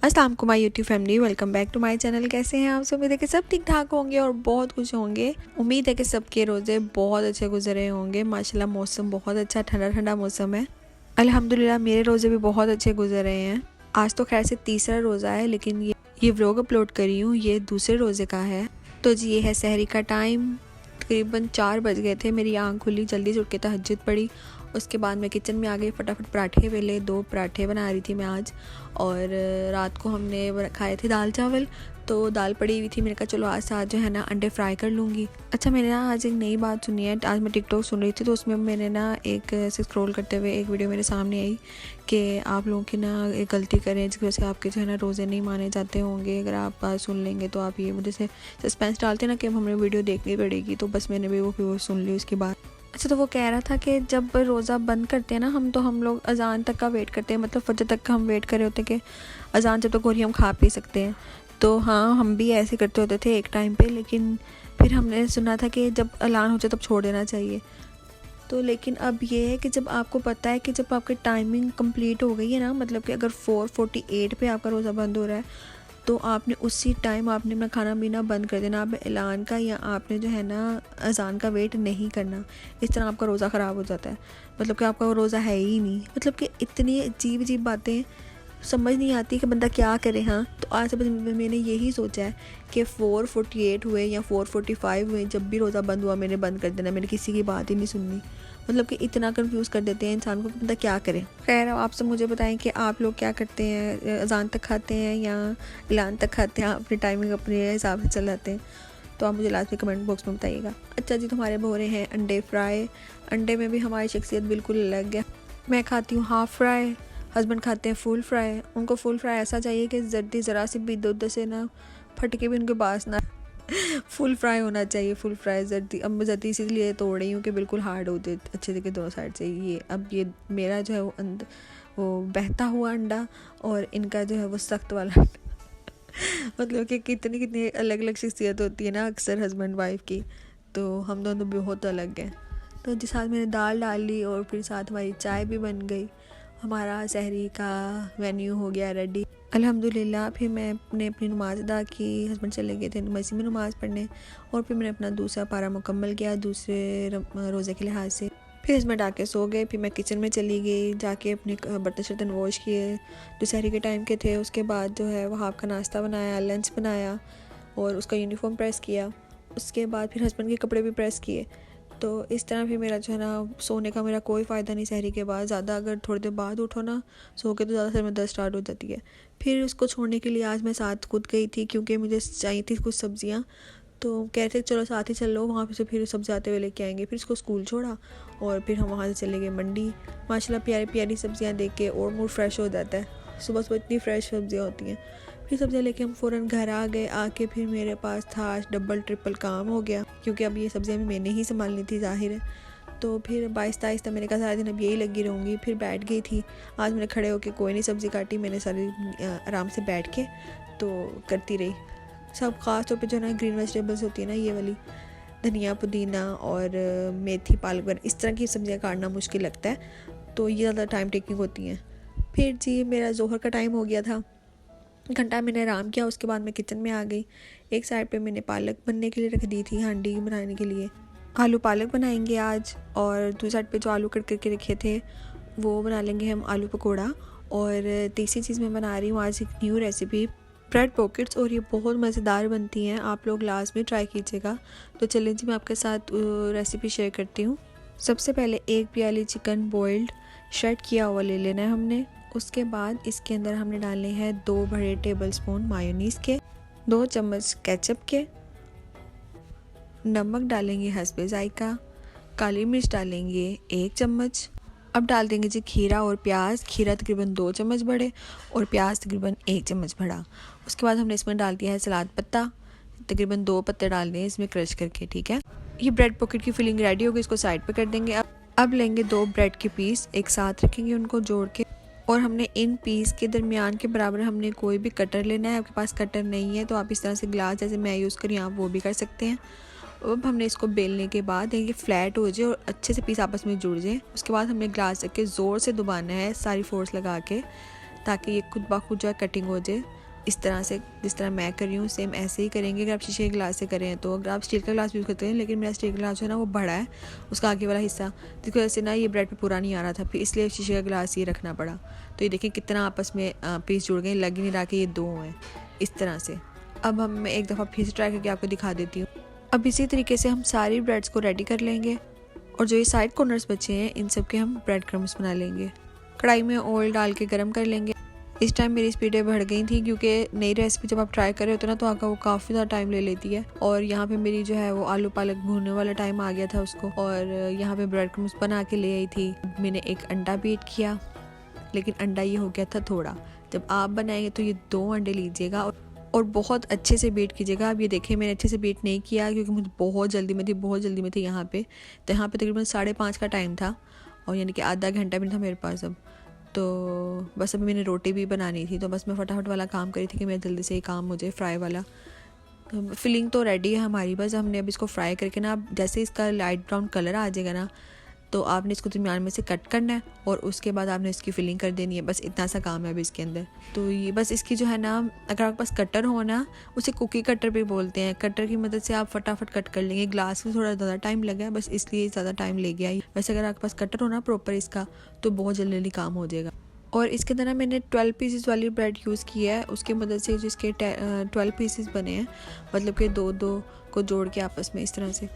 अस्सलाम वालेकुम my YouTube family, welcome back to my channel. कैसे हैं आप सब? उम्मीद है कि सब ठीक ठाक होंगे और बहुत खुश होंगे। उम्मीद है कि सबके रोज़े बहुत अच्छे गुजरे होंगे। माशाल्लाह मौसम बहुत अच्छा, ठंडा ठंडा मौसम है। अल्हम्दुलिल्लाह मेरे रोज़े भी बहुत अच्छे गुजर रहे हैं। आज तो खैर से तीसरा रोज़ा है, लेकिन ये व्लॉग अपलोड करी हूँ ये दूसरे रोज़े का है। तो जी ये है सहरी का टाइम। तकरीबन 4 बज गए थे, मेरी आँख खुली, जल्दी से उठ के तहज्जुद पढ़ी। उसके बाद मैं किचन में आ गई, फटाफट पराठे बेले, 2 पराठे बना रही थी मैं आज। और रात को हमने खाए थे दाल चावल, तो दाल पड़ी हुई थी। मैंने कहा चलो आज साथ जो है ना अंडे फ्राई कर लूँगी। अच्छा, मैंने ना आज एक नई बात सुनी है। आज मैं टिकटॉक सुन रही थी, तो उसमें मैंने ना एक ऐसे स्क्रॉल करते हुए एक वीडियो मेरे सामने आई कि आप लोगों की ना एक गलती करें जिसकी वजह से आपके जो है ना रोज़े नहीं माने जाते होंगे। अगर आप बात सुन लेंगे तो आप ये मुझे से सस्पेंस डालते ना कि अब हमें वीडियो देखनी पड़ेगी, तो बस मैंने भी वो सुन ली उसके बाद। अच्छा, तो वो कह रहा था कि जब रोज़ा बंद करते हैं ना हम लोग अज़ान तक का वेट करते हैं, मतलब फजर तक का हम वेट कर रहे होते हैं कि अज़ान जब तक हो रही हम खा पी सकते हैं। तो हाँ, हम भी ऐसे करते होते थे एक टाइम पे, लेकिन फिर हमने सुना था कि जब ऐलान हो जाए तब छोड़ देना चाहिए। तो लेकिन अब ये है कि जब आपको पता है कि जब आपकी टाइमिंग कंप्लीट हो गई है ना, मतलब कि अगर 4:48 पे आपका रोज़ा बंद हो रहा है, तो आपने उसी टाइम आपने अपना खाना पीना बंद कर देना। आप ऐलान का या आपने जो है ना अज़ान का वेट नहीं करना। इस तरह आपका रोज़ा ख़राब हो जाता है, मतलब कि आपका वो रोज़ा है ही नहीं। मतलब कि इतनी अजीब अजीब बातें समझ नहीं आती कि बंदा क्या करे। हाँ, तो आज से मैंने यही सोचा है कि 4:48 हुए या 4:45 हुए, जब भी रोज़ा बंद हुआ मैंने बंद कर देना। मैंने किसी की बात ही नहीं सुननी। मतलब कि इतना कंफ्यूज कर देते हैं इंसान को कि बंदा क्या करे। खैर, आप सब मुझे बताएं कि आप लोग क्या करते हैं, अज़ान तक खाते हैं या ऐलान तक खाते हैं? अपनी टाइमिंग अपने हिसाब से चलाते हैं? तो आप मुझे लास्ट में कमेंट बॉक्स में बताइएगा। अच्छा जी, तो हमारे हो रहे हैं अंडे फ्राई। अंडे में भी हमारी शख्सियत बिल्कुल अलग है। मैं खाती हूँ हाफ़ फ्राई, हस्बैंड खाते हैं फुल फ्राई। उनको फुल फ्राई ऐसा चाहिए कि जर्दी ज़रा सी भी इधर से ना फटके भी उनके पास ना फुल फ्राई होना चाहिए। फुल फ्राई जर्दी, अब मैं जर्दी इसीलिए तोड़ रही हूँ कि बिल्कुल हार्ड होते अच्छे तरीके दोनों साइड से। ये अब ये मेरा जो है वो बहता हुआ अंडा, और इनका जो है वो सख्त वाला मतलब कि कितनी कितनी अलग अलग शख्सियत होती है ना अक्सर हस्बैंड वाइफ की। तो हम दोनों बहुत अलग हैं। तो जिस साथ मैंने दाल डाल ली और फिर साथ हमारी चाय भी बन गई। हमारा सहरी का मेन्यू हो गया रेडी अल्हम्दुलिल्लाह। फिर मैं अपनी नमाज़ अदा की, हस्बैंड चले गए थे मस्जिद में नमाज़ पढ़ने, और फिर मैंने अपना दूसरा पारा मुकम्मल किया दूसरे रोज़े के लिहाज से। फिर इसमें डाके सो गए। फिर मैं किचन में चली गई, जाके अपने बर्तन शर्तन वॉश किए जो सहरी के टाइम के थे। उसके बाद जो है वहाँ का नाश्ता बनाया, लंच बनाया और उसका यूनिफॉर्म प्रेस किया। उसके बाद फिर हस्बैंड के कपड़े भी प्रेस किए। तो इस तरह फिर मेरा जो है ना सोने का मेरा कोई फ़ायदा नहीं सहरी के बाद। ज़्यादा अगर थोड़ी देर बाद उठो ना सो के, तो ज़्यादा सर में दर्द स्टार्ट हो जाती है। फिर उसको छोड़ने के लिए आज मैं साथ खुद गई थी, क्योंकि मुझे चाहिए थी कुछ सब्ज़ियाँ। तो कह रहे थे चलो साथ ही चलो, वहाँ से फिर सब्ज़ी आते हुए लेके आएंगे। फिर इसको स्कूल छोड़ा और फिर हम वहाँ से चले गए मंडी। माशाल्लाह प्यारी प्यारी सब्ज़ियाँ देख के और मूड फ्रेश हो जाता है। सुबह सुबह इतनी फ्रेश सब्ज़ियाँ होती हैं। फिर सब्ज़ियाँ लेके हम फ़ौरन घर आ गए। आके फिर मेरे पास था आज डबल ट्रिपल काम हो गया, क्योंकि अब ये सब्ज़ियाँ भी मैंने ही संभालनी थी ज़ाहिर है। तो फिर आहिस्ता आहिस्ता मैंने कहा सारा दिन अब यही लगी रहूँगी। फिर बैठ गई थी। आज मैंने खड़े होकर कोई नहीं सब्ज़ी काटी, मैंने सारी आराम से बैठ के तो करती रही सब। ख़ास तौर पे जो ना ग्रीन वेजिटेबल्स होती है ना, ये वाली धनिया पुदीना और मेथी पालक वगैरह, इस तरह की सब्ज़ियाँ काटना मुश्किल लगता है, तो ये ज़्यादा टाइम टेकिंग होती हैं। फिर जी मेरा जोहर का टाइम हो गया था, घंटा मैंने आराम किया। उसके बाद मैं किचन में आ गई। एक साइड पे मैंने पालक बनने के लिए रख दी थी, हांडी बनाने के लिए। आलू पालक बनाएंगे आज, और दूसरी साइड पे जो आलू कट करके रखे थे वो बना लेंगे हम आलू पकोड़ा। और तीसरी चीज़ मैं बना रही हूँ आज एक न्यू रेसिपी, ब्रेड पॉकेट्स, और ये बहुत मज़ेदार बनती हैं। आप लोग लाजमी ट्राई कीजिएगा। तो चलिए जी मैं आपके साथ रेसिपी शेयर करती हूँ। सबसे पहले 1 प्याली चिकन बॉइल्ड शर्ट किया हुआ ले लेना है हमने। उसके बाद इसके अंदर हमने डालने हैं 2 बड़े टेबलस्पून मायोनीज़ के, 2 चम्मच केचप के, नमक डालेंगे हस्बे जायका, काली मिर्च डालेंगे 1 चम्मच। अब डाल देंगे जी खीरा और प्याज। खीरा तकरीबन 2 चम्मच बड़े और प्याज तकरीबन 1 चम्मच बड़ा। उसके बाद हमने इसमें डाल दिया है सलाद पत्ता, तकरीबन 2 पत्ते डाल दें इसमें क्रश करके, ठीक है। ये ब्रेड पॉकेट की फिलिंग रेडी होगी, इसको साइड पे कर देंगे। अब लेंगे 2 ब्रेड के पीस, एक साथ रखेंगे उनको जोड़ के, और हमने इन पीस के दरमियान के बराबर हमने कोई भी कटर लेना है। आपके पास कटर नहीं है तो आप इस तरह से ग्लास जैसे मैं यूज़ करी आप वो भी कर सकते हैं। अब हमने इसको बेलने के बाद ये फ्लैट हो जाए और अच्छे से पीस आपस में जुड़ जाए। उसके बाद हमने ग्लास रख के ज़ोर से दबाना है, सारी फोर्स लगा के, ताकि ये खुद ब खुद जो है कटिंग हो जाए। इस तरह से जिस तरह मैं कर रही हूँ सेम ऐसे ही करेंगे अगर आप शीशे के गिलास से करें तो। अगर आप स्टील का गिलास यूज़ करते हैं, लेकिन मेरा स्टील का गिलास जो है ना वो बड़ा है, उसका आगे वाला हिस्सा, जिसकी वजह से ना ये ब्रेड पे पूरा नहीं आ रहा था, फिर इसलिए शीशे का गिलास ये रखना पड़ा। तो ये देखें कितना आपस में पीस जुड़ गए, लग ही नहीं रहा कि ये दो हैं इस तरह से। अब मैं एक दफ़ा फिर से ट्राई करके आपको दिखा देती हूँ। अब इसी तरीके से हम सारी ब्रेड्स को रेडी कर लेंगे और जो ये साइड कॉर्नर्स बचे हैं इन सब के हम ब्रेड क्रम्स बना लेंगे। कढ़ाई में ऑयल डाल के गर्म कर लेंगे। इस टाइम मेरी स्पीडें बढ़ गई थी क्योंकि नई रेसिपी जब आप ट्राई कर रहे होते ना तो आपका वो काफ़ी ज़्यादा टाइम ले लेती है। और यहाँ पे मेरी जो है वो आलू पालक भूनने वाला टाइम आ गया था उसको, और यहाँ पे ब्रेड क्रम्स बना के ले आई थी। मैंने एक अंडा बीट किया, लेकिन अंडा ये हो गया था थोड़ा। जब आप बनाएंगे तो ये 2 अंडे लीजिएगा और बहुत अच्छे से बीट कीजिएगा। आप ये देखें मैंने अच्छे से बीट नहीं किया क्योंकि मुझे बहुत जल्दी में थी यहाँ पे। तो यहाँ पे तकरीबन 5:30 का टाइम था और यानी कि आधा घंटा भी था मेरे पास अब। तो बस अभी मैंने रोटी भी बनानी थी, तो बस मैं फटाफट वाला काम करी थी कि मैं जल्दी से ही काम मुझे फ्राई वाला। फिलिंग तो रेडी है हमारी, बस हमने अब इसको फ्राई करके ना जैसे इसका लाइट ब्राउन कलर आ जाएगा ना तो आपने इसको दरमियान में से कट करना है और उसके बाद आपने इसकी फिलिंग कर देनी है। बस इतना सा काम है अभी इसके अंदर। तो ये बस इसकी जो है ना, अगर आपके पास कटर हो ना, उसे कुकी कटर भी बोलते हैं, कटर की मदद से आप फटाफट कट कर लेंगे। ग्लास में थोड़ा ज़्यादा टाइम लगा, बस इसलिए ज़्यादा टाइम ले गया। वैसे अगर आपके पास कटर हो ना प्रॉपर इसका तो बहुत जल्दी काम हो जाएगा। और इसके अंदर ना मैंने 12 पीसेस वाली ब्रेड यूज़ की है, उसकी मदद से जिसके 12 पीसेस बने हैं, मतलब कि 2-2 को जोड़ के आपस में इस तरह से।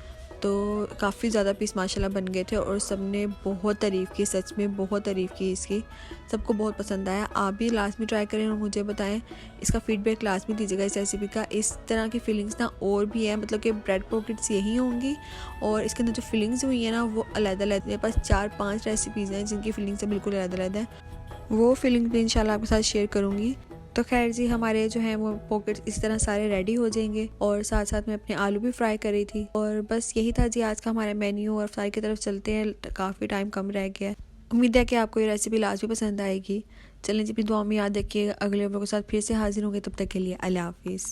तो काफ़ी ज़्यादा पीस माशाल्लाह बन गए थे और सब ने बहुत तारीफ़ की, सच में बहुत तारीफ़ की इसकी, सबको बहुत पसंद आया। आप भी लास्ट में ट्राई करें और मुझे बताएं, इसका फीडबैक लास्ट में दीजिएगा इस रेसिपी का। इस तरह की फीलिंग्स ना और भी है, मतलब कि ब्रेड पॉकेट्स यही होंगी और इसके अंदर जो फीलिंग्स हुई है ना वो अलग-अलग। मेरे पास 4-5 रेसिपीज़ हैं जिनकी फीलिंग्स बिल्कुल अलग-अलग है, वो फीलिंग भी इंशाल्लाह आपके साथ शेयर करूँगी। तो खैर जी, हमारे जो हैं वो पॉकेट्स इस तरह सारे रेडी हो जाएंगे और साथ साथ में अपने आलू भी फ्राई कर रही थी। और बस यही था जी आज का हमारा मेन्यू, और फ्राई की तरफ चलते हैं, काफ़ी टाइम कम रह गया है। उम्मीद है कि आपको ये रेसिपी लास्ट भी पसंद आएगी। चलें जी, अपनी दुआ में याद रखिए, अगले वीडियो के साथ फिर से हाजिर होंगे, तब तक के लिए अल्लाह हाफिज़।